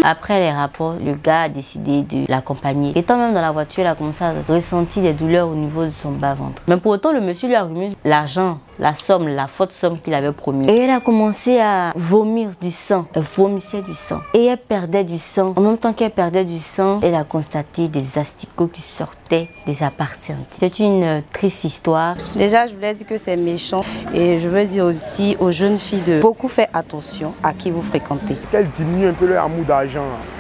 Après les rapports, le gars a décidé de l'accompagner. Étant même dans la voiture, il a commencé à ressentir des douleurs au niveau de son bas-ventre. Mais pour autant, le monsieur lui a remis l'argent, la somme, la faute somme qu'il avait promise. Et elle a commencé à vomir du sang. Elle vomissait du sang. Et elle perdait du sang. En même temps qu'elle perdait du sang, elle a constaté des asticots qui sortaient des parties intimes. C'est une triste histoire. Déjà, je voulais dire que c'est méchant. Et je veux dire aussi aux jeunes filles de beaucoup faire attention à qui vous fréquentez. Qu'elles diminuent un peu leur amour d'argent.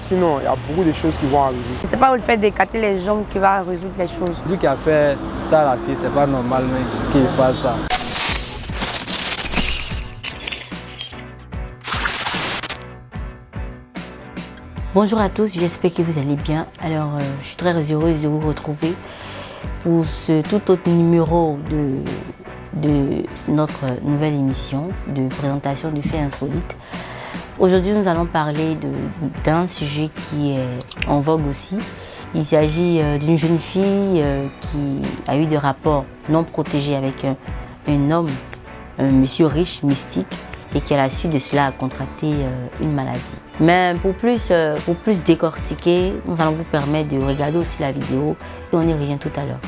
Sinon, il y a beaucoup de choses qui vont arriver. C'est pas le fait d'écarter les jambes qui va résoudre les choses. Lui qui a fait ça à la fille, c'est pas normal qu'il fasse ça. Bonjour à tous, j'espère que vous allez bien. Alors, je suis très heureuse de vous retrouver pour ce tout autre numéro de notre nouvelle émission de présentation de faits insolites. Aujourd'hui, nous allons parler d'un sujet qui est en vogue aussi. Il s'agit d'une jeune fille qui a eu des rapports non protégés avec un homme, un monsieur riche, mystique, et qui à la suite de cela a contracté une maladie. Mais pour plus décortiquer, nous allons vous permettre de regarder aussi la vidéo et on y revient tout à l'heure.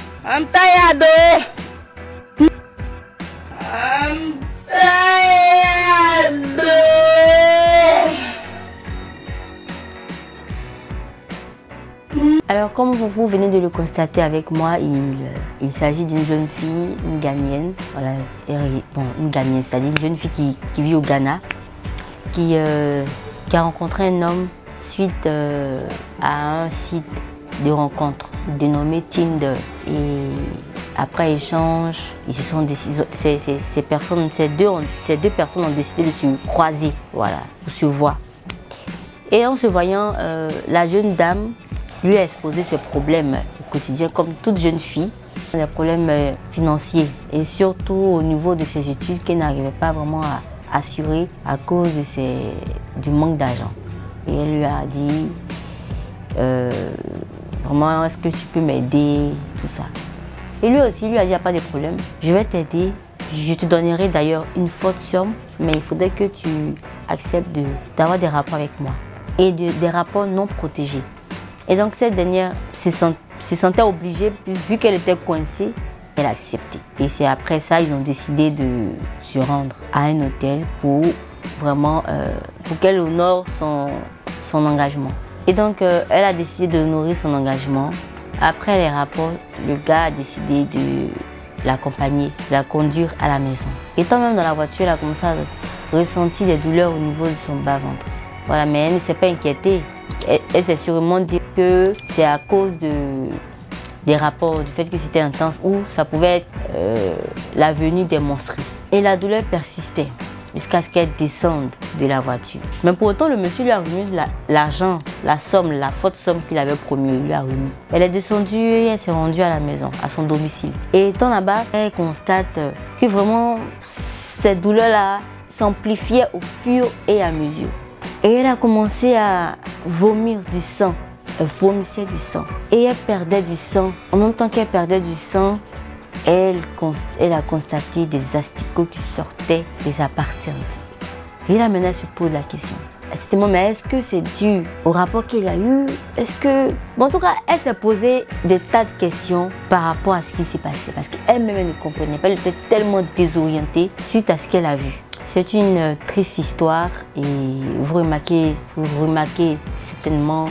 Alors, comme vous venez de le constater avec moi, il s'agit d'une jeune fille, une Ghanéenne, voilà, une Ghanéenne, c'est-à-dire une jeune fille qui vit au Ghana, qui a rencontré un homme suite à un site de rencontre dénommé Tinder. Et après échange, ils se sont décidés, ces deux personnes ont décidé de se croiser, voilà, pour se voir. Et en se voyant, la jeune dame lui a exposé ses problèmes au quotidien, comme toute jeune fille, des problèmes financiers et surtout au niveau de ses études qu'elle n'arrivait pas vraiment à assurer à cause de du manque d'argent. Et elle lui a dit, vraiment, est-ce que tu peux m'aider, tout ça. Et lui aussi, lui a dit, il n'y a pas de problème, je vais t'aider, je te donnerai d'ailleurs une forte somme, mais il faudrait que tu acceptes d'avoir des rapports avec moi et des rapports non protégés. Et donc cette dernière se sentait obligée, vu qu'elle était coincée, elle a accepté. Et c'est après ça ils ont décidé de se rendre à un hôtel pour vraiment pour qu'elle honore son engagement. Et donc elle a décidé de nourrir son engagement. Après les rapports, le gars a décidé de l'accompagner, de la conduire à la maison. Étant même dans la voiture, elle a commencé à ressentir des douleurs au niveau de son bas-ventre. Voilà, mais elle ne s'est pas inquiétée. Elle s'est sûrement dit que c'est à cause des rapports, du fait que c'était intense ou ça pouvait être la venue des menstrues. Et la douleur persistait jusqu'à ce qu'elle descende de la voiture. Mais pour autant, le monsieur lui a remis l'argent, la somme, la faute somme qu'il avait promis, il lui a remis. Elle est descendue et elle s'est rendue à la maison, à son domicile. Et étant là-bas, elle constate que vraiment cette douleur-là s'amplifiait au fur et à mesure. Et elle a commencé à vomir du sang. Elle vomissait du sang. Et elle perdait du sang. En même temps qu'elle perdait du sang, elle a constaté des asticots qui sortaient des parties intimes. Et là, maintenant, elle se pose la question. Elle s'est dit, mais est-ce que c'est dû au rapport qu'il a eu? Est-ce que... Bon, en tout cas, elle s'est posé des tas de questions par rapport à ce qui s'est passé. Parce qu'elle-même, elle ne comprenait pas. Elle était tellement désorientée suite à ce qu'elle a vu. C'est une triste histoire et vous remarquez certainement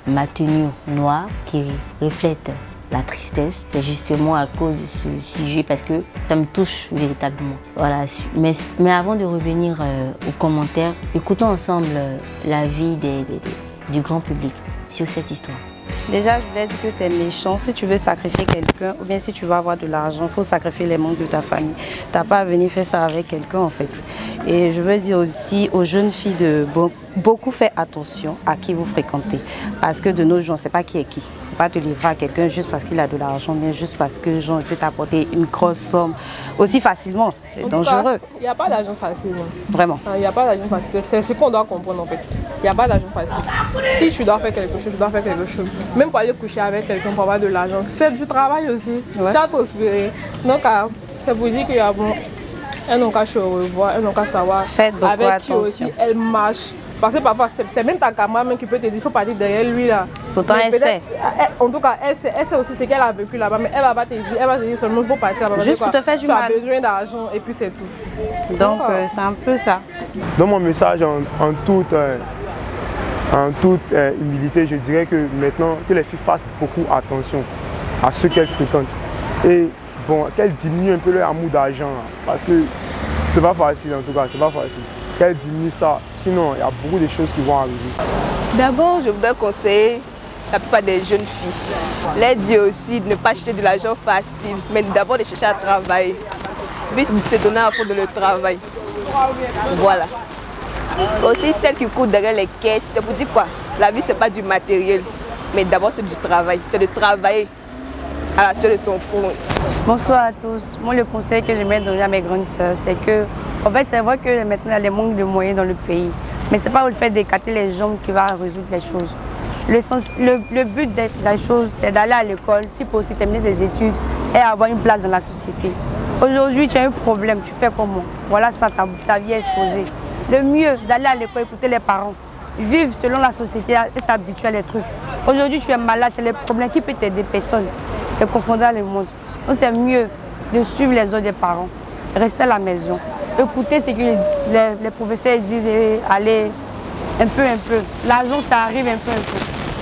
ma tenue noire qui reflète la tristesse. C'est justement à cause de ce sujet parce que ça me touche véritablement. Voilà. Mais avant de revenir aux commentaires, écoutons ensemble l'avis du grand public sur cette histoire. Déjà, je voulais dire que c'est méchant. Si tu veux sacrifier quelqu'un, ou bien si tu veux avoir de l'argent, il faut sacrifier les membres de ta famille. Tu n'as pas à venir faire ça avec quelqu'un, en fait. Et je veux dire aussi aux jeunes filles de beaucoup faire attention à qui vous fréquentez. Parce que de nos jours, on ne sait pas qui est qui. Il ne faut pas te livrer à quelqu'un juste parce qu'il a de l'argent, mais juste parce que genre, il peut t'apporter une grosse somme aussi facilement. C'est dangereux. Il n'y a pas d'argent facile. Vraiment. Il n'y a pas d'argent facile. C'est ce qu'on doit comprendre, en fait. Il n'y a pas d'argent facile. Si tu dois faire quelque chose, tu dois faire quelque chose. Même pour aller coucher avec quelqu'un pour avoir de l'argent, c'est du travail aussi. Ouais. Tu as prospéré. Donc, c'est pour dire qu'il y a bon. elles n'ont qu'à se revoir, elles n'ont qu'à savoir Faites beaucoup avec attention. qui aussi elles marchent. Parce que parfois, c'est même ta camarade même qui peut te dire, il faut partir derrière lui là. Pourtant, Mais elle sait. En tout cas, elle sait aussi ce qu'elle a vécu là-bas, mais elle va pas te dire, elle va te dire seulement, il faut partir là-bas. Juste pour te faire du mal. Tu as besoin d'argent et puis c'est tout. Donc, c'est un peu ça. Dans mon message, en toute humilité, je dirais que maintenant, que les filles fassent beaucoup attention à ce qu'elles fréquentent. Et bon, qu'elles diminuent un peu leur amour d'argent. Parce que c'est pas facile en tout cas, c'est pas facile. Qu'elles diminuent ça, sinon il y a beaucoup de choses qui vont arriver. D'abord, je voudrais conseiller la plupart des jeunes filles. Leur dire aussi de ne pas acheter de l'argent facile, mais d'abord de chercher à travailler. Puis de se donner à fond de le travail. Voilà. Aussi, celles qui courent derrière les caisses, c'est pour dire quoi? La vie, c'est pas du matériel, mais d'abord c'est du travail. C'est de travailler à la sueur de son front. Bonsoir à tous. Moi, le conseil que j'aimerais donner à mes grandes sœurs, c'est que, en fait, c'est vrai que maintenant, il y a des manques de moyens dans le pays. Mais ce n'est pas le fait d'écarter les jambes qui va résoudre les choses. Le but de la chose, c'est d'aller à l'école, si possible, terminer ses études et avoir une place dans la société. Aujourd'hui, tu as un problème, tu fais comment? Voilà ça, ta vie est exposée. Le mieux, d'aller à l'école, écouter les parents, vivre selon la société et s'habituer à les trucs. Aujourd'hui, tu es malade, tu as des problèmes, qui peut t'aider? Personne. C'est confondre le monde. Donc c'est mieux de suivre les ordres des parents, rester à la maison, écouter ce que les professeurs disent et aller un peu. L'argent, ça arrive un peu.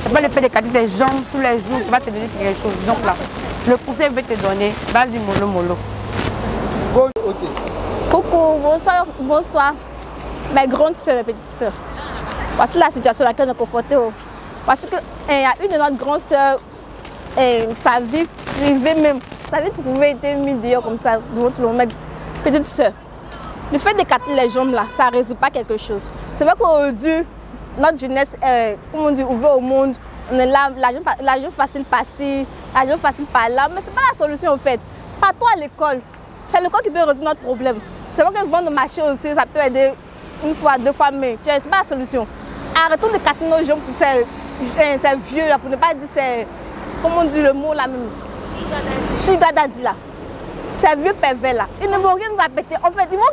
C'est pas le fait de cacher des jambes tous les jours qui va te donner quelque chose. Donc là, le conseil que je vais te donner, va du mollo. Coucou, bonsoir. Mes grandes soeurs, mes petites soeurs. Voici la situation dans laquelle on est confronté. Parce qu'il y a une de nos grandes soeurs, sa vie privée même, sa vie pouvait être mise dehors comme ça, devant tout le monde. Petite soeur, le fait d'écarter les jambes là, ça ne résout pas quelque chose. C'est vrai qu'aujourd'hui, notre jeunesse est, comment on dit, ouverte au monde. On est là, l'argent facile par-ci, l'argent facile par-là, mais ce n'est pas la solution en fait. Partons à l'école. C'est l'école qui peut résoudre notre problème. C'est vrai que vendre au marché aussi, ça peut aider une fois, deux fois, mais ce n'est pas la solution. Arrêtons de casser nos jambes pour faire c'est vieux là, pour ne pas dire c'est, comment on dit le mot là même, Chigadadi là. Ces vieux pervers là, ils ne vont rien nous appéter. En fait, ils vont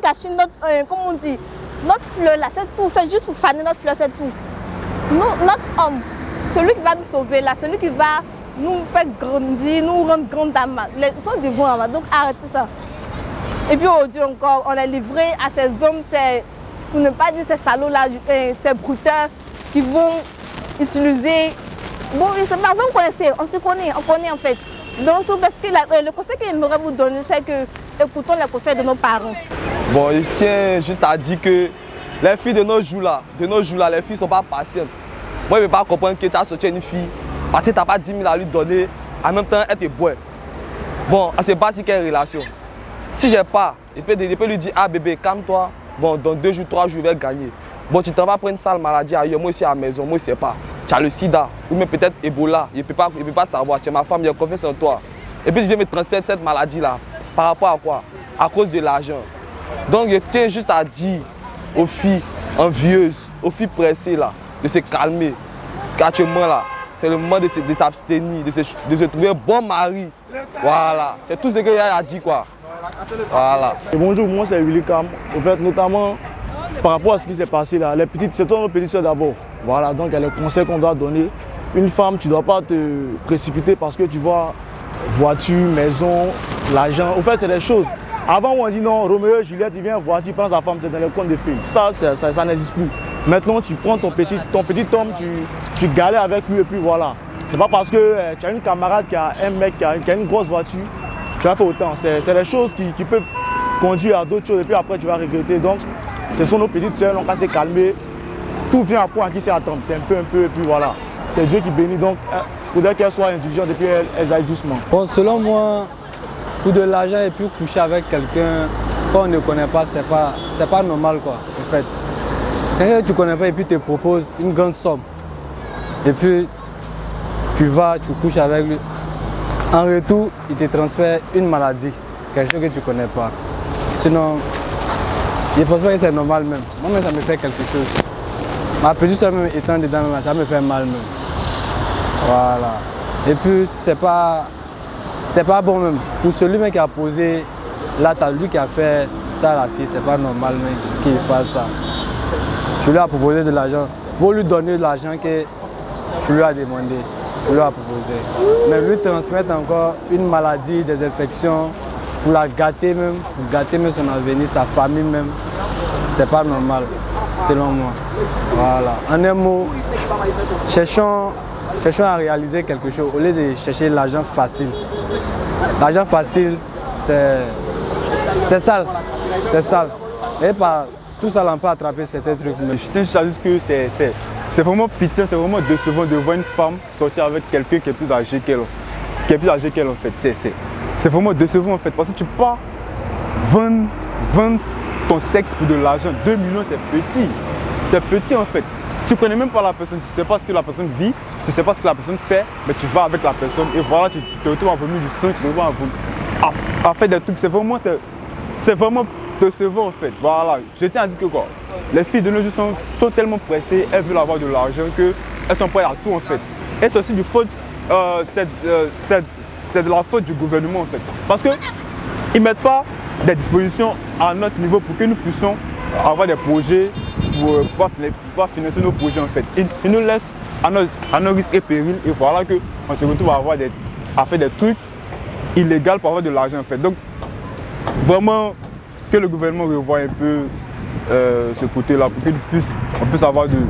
gâcher notre, comment on dit, notre fleur là, c'est tout. C'est juste pour faner notre fleur, c'est tout. Nous, notre homme, celui qui va nous sauver là, celui qui va nous faire grandir, nous rendre grande dame, les gens vivent là-bas, donc arrêtez ça. Et puis aujourd'hui encore, on est livré à ces hommes, pour ne pas dire ces salauds là, ces brouteurs qui vont utiliser. Bon, je sais pas, vous connaissez, on se connaît, on connaît en fait. Donc, parce que le conseil que j'aimerais vous donner, c'est que écoutons les conseils de nos parents. Bon, je tiens juste à dire que les filles de nos jours là, les filles ne sont pas patientes. Moi, je ne peux pas comprendre que tu as sorti une fille parce que tu n'as pas 10 000 à lui donner, en même temps, elle te boit. Bon, on ne sait pas si quelle relation. Si je n'ai pas, je peux lui dire, ah bébé, calme-toi. Bon, dans 2 jours, 3 jours, je vais gagner. Bon, tu t'en vas prendre une sale maladie ailleurs, moi ici à la maison, moi je ne sais pas. Tu as le sida, ou même peut-être Ebola, je ne peux pas savoir, tu es ma femme, j'ai confiance en toi. Et puis je vais me transférer cette maladie-là. Par rapport à quoi? À cause de l'argent. Donc je tiens juste à dire aux filles envieuses, aux filles pressées là, de se calmer. Actuellement là, c'est le moment de s'abstenir, de se trouver un bon mari. Voilà, c'est tout ce qu'il y a à dire quoi. Voilà. Et bonjour, moi c'est Willy Cam. En fait, notamment par rapport à ce qui s'est passé là, les petites, c'est nos petites soeurs d'abord. Voilà, donc il y a les conseils qu'on doit donner. Une femme, tu ne dois pas te précipiter parce que tu vois voiture, maison, l'argent. En fait, c'est des choses. Avant, on dit non, Roméo, Juliette, tu viens voir, tu prends ta femme, tu es dans les comptes de filles. Ça n'existe plus. Maintenant, tu prends ton petit homme, tu galères avec lui et puis voilà. C'est pas parce que tu as une camarade qui a un mec qui a une grosse voiture, tu vas faire autant. C'est des choses qui peuvent conduire à d'autres choses et puis après tu vas regretter. Donc, ce sont nos petites sœurs, on va se calmer. Tout vient à point à qui c'est attendre. C'est un peu et puis voilà. C'est Dieu qui bénit. Donc, il faudrait qu'elles soient intelligentes et puis elles aillent doucement. Bon, selon moi, pour de l'argent et puis coucher avec quelqu'un qu'on ne connaît pas, c'est pas normal quoi, en fait. Quelqu'un que tu ne connais pas et puis te propose une grande somme. Et puis, tu couches avec lui. En retour, il te transfère une maladie, quelque chose que tu ne connais pas. Sinon, je ne pense pas que c'est normal même. Moi-même, ça me fait quelque chose. Ma petite soeur même étant dedans, ça me fait mal même. Voilà. Et puis, c'est pas bon même. Pour celui qui a posé Là, tu as lui qui a fait ça à la fille, c'est pas normal qu'il fasse ça. Tu lui as proposé de l'argent. Pour lui donner de l'argent que tu lui as demandé, tu lui as proposé. Mais lui transmettre encore une maladie, des infections, pour la gâter même, pour gâter même son avenir, sa famille même, c'est pas normal, selon moi. Voilà. En un mot, cherchons à réaliser quelque chose au lieu de chercher l'argent facile. L'argent facile, c'est sale. C'est sale. Et par tout ça, on peut attraper certains trucs. Je tiens juste à dire que c'est vraiment pitié, c'est vraiment décevant de voir une femme sortir avec quelqu'un qui est plus âgé qu'elle. Qui est plus âgé qu'elle en fait. C'est vraiment décevant en fait. Parce que tu peux pas vendre ton sexe pour de l'argent. 2 millions, c'est petit. C'est petit en fait. Tu ne connais même pas la personne, tu ne sais pas ce que la personne vit, tu ne sais pas ce que la personne fait, mais tu vas avec la personne et voilà, tu te retrouves à vomir du sang, tu te retrouves à faire des trucs. C'est vraiment décevant en fait. Voilà. Je tiens à dire que quoi, les filles de nos jours sont tellement pressées, elles veulent avoir de l'argent qu'elles sont prêtes à tout en fait. Et c'est aussi du faute, c'est de la faute du gouvernement en fait. Parce qu'ils ne mettent pas des dispositions à notre niveau pour que nous puissions avoir des projets pour pouvoir financer nos projets en fait. Ils nous laissent à nos risques et périls et voilà qu'on se retrouve à faire des trucs illégaux pour avoir de l'argent en fait. Donc vraiment que le gouvernement revoie un peu ce côté-là pour qu'on puisse avoir de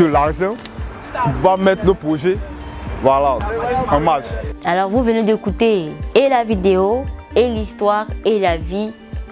l'argent pour mettre nos projets en marche. Alors vous venez d'écouter et la vidéo et l'histoire et la vie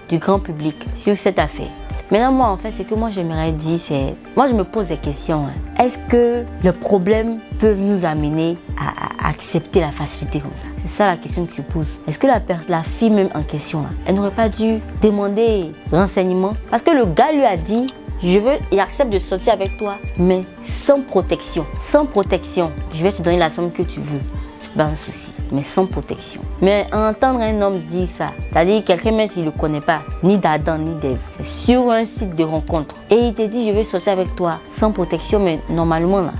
du grand public sur cette affaire. Maintenant moi en fait ce que moi j'aimerais dire c'est, moi je me pose des questions. Est-ce que le problème peut nous amener à accepter la facilité comme ça? C'est ça la question qui se pose. Est-ce que la fille même en question là, elle n'aurait pas dû demander renseignement? Parce que le gars lui a dit il accepte de sortir avec toi, mais sans protection. Sans protection, je vais te donner la somme que tu veux. C'est pas un souci, mais sans protection. Mais entendre un homme dire ça, c'est-à-dire quelqu'un même s'il ne le connaît pas, ni d'Adam ni d'Ève, c'est sur un site de rencontre. Et il te dit je vais sortir avec toi sans protection, mais normalement là,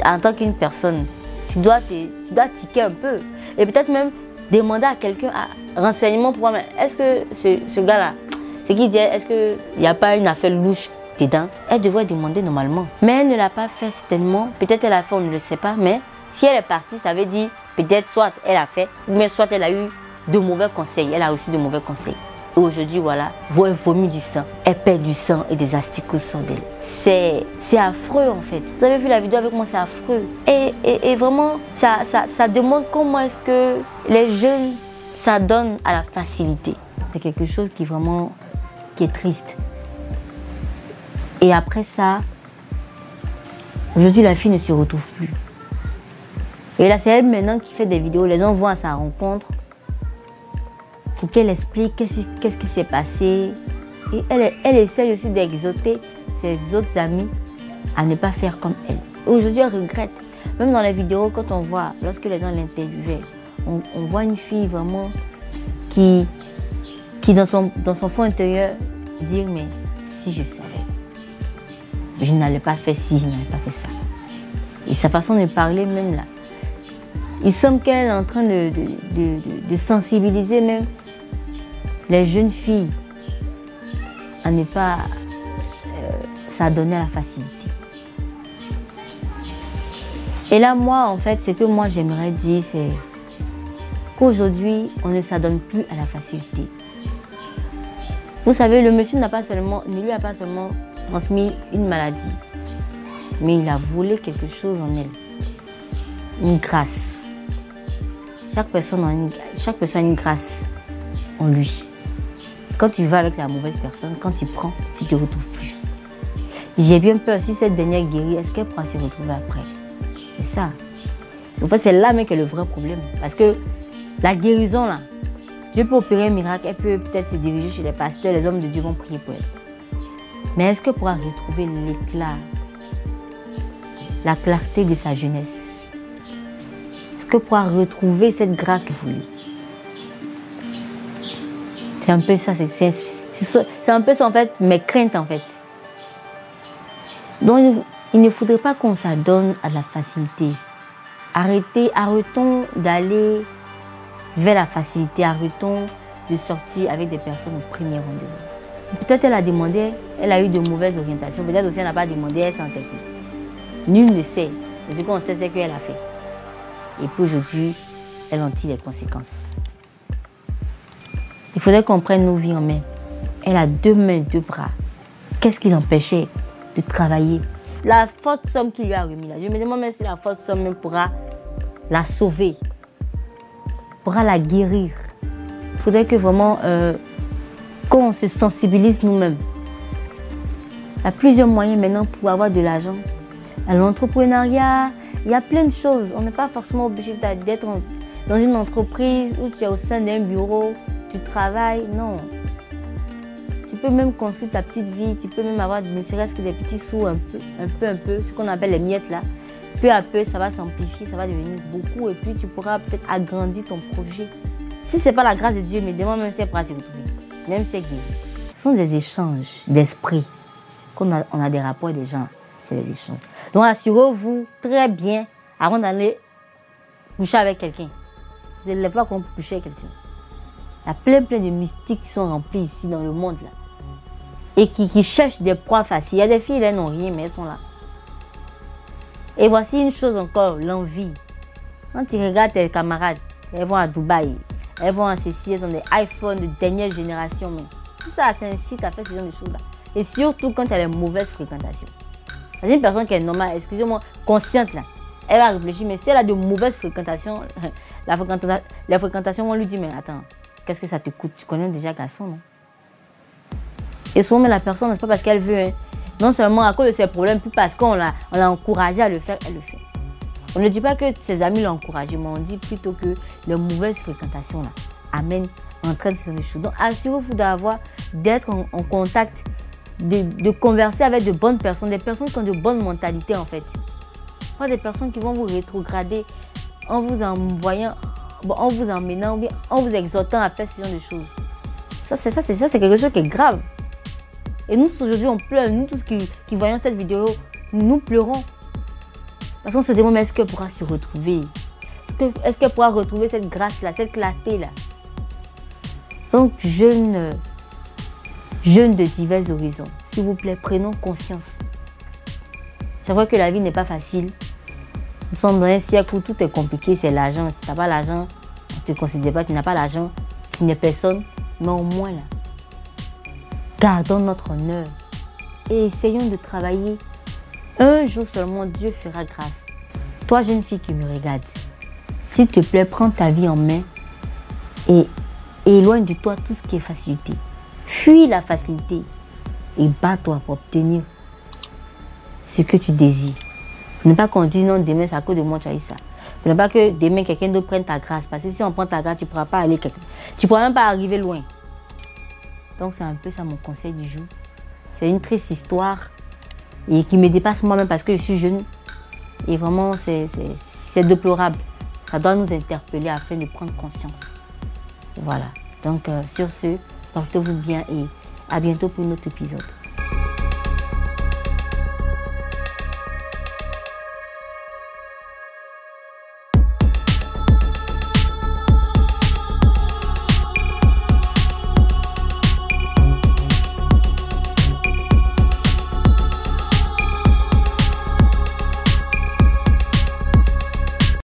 en tant qu'une personne, tu dois tiquer un peu. Et peut-être même demander à quelqu'un un renseignement pour moi, mais est-ce que ce gars-là, c'est qui dit, est-ce qu'il n'y a pas une affaire louche dedans? Elle devrait demander normalement. Mais elle ne l'a pas fait certainement. Peut-être elle a fait, on ne le sait pas. Mais si elle est partie, ça veut dire peut-être soit elle a fait, ou bien soit elle a eu de mauvais conseils. Elle a aussi de mauvais conseils. Et aujourd'hui, voilà, elle vomit du sang. Elle perd du sang et des asticots sortent d'elle. C'est affreux en fait. Vous avez vu la vidéo avec moi, c'est affreux. Et vraiment, ça demande comment est-ce que les jeunes s'adonnent à la facilité. C'est quelque chose qui est triste. Et après ça, aujourd'hui la fille ne se retrouve plus. Et là c'est elle maintenant qui fait des vidéos, les gens vont à sa rencontre pour qu'elle explique qu'est-ce qui s'est passé. Et elle essaie aussi d'exhorter ses autres amis à ne pas faire comme elle. Et aujourd'hui elle regrette. Même dans les vidéos, quand on voit, lorsque les gens l'interviewaient, on voit une fille vraiment qui dans son fond intérieur dire mais si je savais. Je n'allais pas faire ci, je n'allais pas faire ça. Et sa façon de parler même là. Il semble qu'elle est en train de sensibiliser même les jeunes filles à ne pas s'adonner à la facilité. Et là, moi, en fait, ce que moi j'aimerais dire, c'est qu'aujourd'hui, on ne s'adonne plus à la facilité. Vous savez, le monsieur ne lui a pas seulement transmis une maladie, mais il a volé quelque chose en elle, une grâce. Chaque personne a une grâce en lui. Quand tu vas avec la mauvaise personne, quand tu prends, tu ne te retrouves plus. J'ai bien peur, si cette dernière guérit, est-ce qu'elle pourra se retrouver après? C'est ça. En fait, c'est là même que le vrai problème. Parce que la guérison, là, Dieu peut opérer un miracle, elle peut peut-être se diriger chez les pasteurs, les hommes de Dieu vont prier pour elle. Mais est-ce qu'elle pourra retrouver l'éclat, la clarté de sa jeunesse? Est-ce qu'elle pourra retrouver cette grâce voulue? C'est un peu ça, c'est un peu ça en fait, mes craintes en fait. Donc il ne faudrait pas qu'on s'adonne à la facilité. Arrêtons d'aller vers la facilité, arrêtons de sortir avec des personnes au premier rendez-vous. Peut-être elle a demandé, elle a eu de mauvaises orientations, peut-être aussi elle n'a pas demandé, elle s'est entêtée. Nul ne sait, mais ce qu'on sait c'est qu'elle a fait. Et puis aujourd'hui, elle en tire les conséquences. Il faudrait qu'on prenne nos vies en main. Elle a 2 mains, 2 bras. Qu'est-ce qui l'empêchait de travailler? La forte somme qu'il lui a remis là, je me demande même si la forte somme même pourra la sauver, pourra la guérir. Il faudrait que vraiment qu'on se sensibilise nous-mêmes. Il y a plusieurs moyens maintenant pour avoir de l'argent. L'entrepreneuriat, il y a plein de choses. On n'est pas forcément obligé d'être dans une entreprise où tu es au sein d'un bureau, tu travailles. Non. Tu peux même construire ta petite vie, tu peux même avoir ne serait-ce que des petits sous un peu, ce qu'on appelle les miettes là. Peu à peu, ça va s'amplifier, ça va devenir beaucoup et puis tu pourras peut-être agrandir ton projet. Si ce n'est pas la grâce de Dieu, mais demande même si elle pourra s'y retrouver. Même si ce sont des échanges d'esprit. Quand on a des rapports avec des gens, c'est des échanges. Donc assurez-vous très bien avant d'aller coucher avec quelqu'un. Vous allez les fois qu'on peut coucher avec quelqu'un. Il y a plein de mystiques qui sont remplis ici dans le monde là. Et qui cherchent des proies faciles. Il y a des filles, elles n'ont rien, mais elles sont là. Et voici une chose encore, l'envie. Quand tu regardes tes camarades, elles vont à Dubaï, elles vont à ceci, elles ont des iPhones de dernière génération. Mais tout ça, ça incite à faire ce genre de choses-là. Et surtout quand tu as les mauvaises fréquentations. Une personne qui est normale, excusez-moi, consciente là, elle va réfléchir, mais si elle a de mauvaises fréquentations, la fréquentation, on lui dit, mais attends, qu'est-ce que ça te coûte? Tu connais déjà garçon, non? Et souvent, la personne, c'est pas parce qu'elle veut, hein. Non seulement à cause de ses problèmes, puis parce qu'on l'a encouragée à le faire, elle le fait. On ne dit pas que ses amis l'ont encouragé, mais on dit plutôt que les mauvaises fréquentations là entraînent ce genre de choses. Donc assurez-vous d'être en contact, de converser avec de bonnes personnes, des personnes qui ont de bonnes mentalités en fait. Pas des personnes qui vont vous rétrograder en vous envoyant, en vous emmenant, ou bien en vous exhortant à faire ce genre de choses. Ça c'est quelque chose qui est grave. Et nous aujourd'hui on pleure, nous tous qui voyons cette vidéo, nous pleurons. Parce qu'on se demande, est-ce qu'elle pourra se retrouver? Est-ce qu'elle pourra retrouver cette grâce-là, cette clarté-là? Donc, jeunes de divers horizons, s'il vous plaît, prenons conscience. C'est vrai que la vie n'est pas facile. Nous sommes dans un siècle où tout est compliqué, c'est l'argent. Tu n'as pas l'argent, on ne te considère pas, tu n'as pas l'argent, tu n'es personne. Mais au moins, là, gardons notre honneur et essayons de travailler. Un jour seulement, Dieu fera grâce. Toi, jeune fille qui me regarde, s'il te plaît, prends ta vie en main et éloigne de toi tout ce qui est facilité. Fuis la facilité et bats-toi pour obtenir ce que tu désires. Ce n'est pas qu'on dit non, demain c'est à cause de moi tu as eu ça. Ce n'est pas que demain quelqu'un d'autre prenne ta grâce. Parce que si on prend ta grâce, tu ne pourras pas aller quelque part. Tu ne pourras même pas arriver loin. Donc c'est un peu ça mon conseil du jour. C'est une triste histoire et qui me dépasse moi-même parce que je suis jeune. Et vraiment c'est déplorable. Ça doit nous interpeller afin de prendre conscience. Voilà. Donc sur ce, portez-vous bien et à bientôt pour un autre épisode.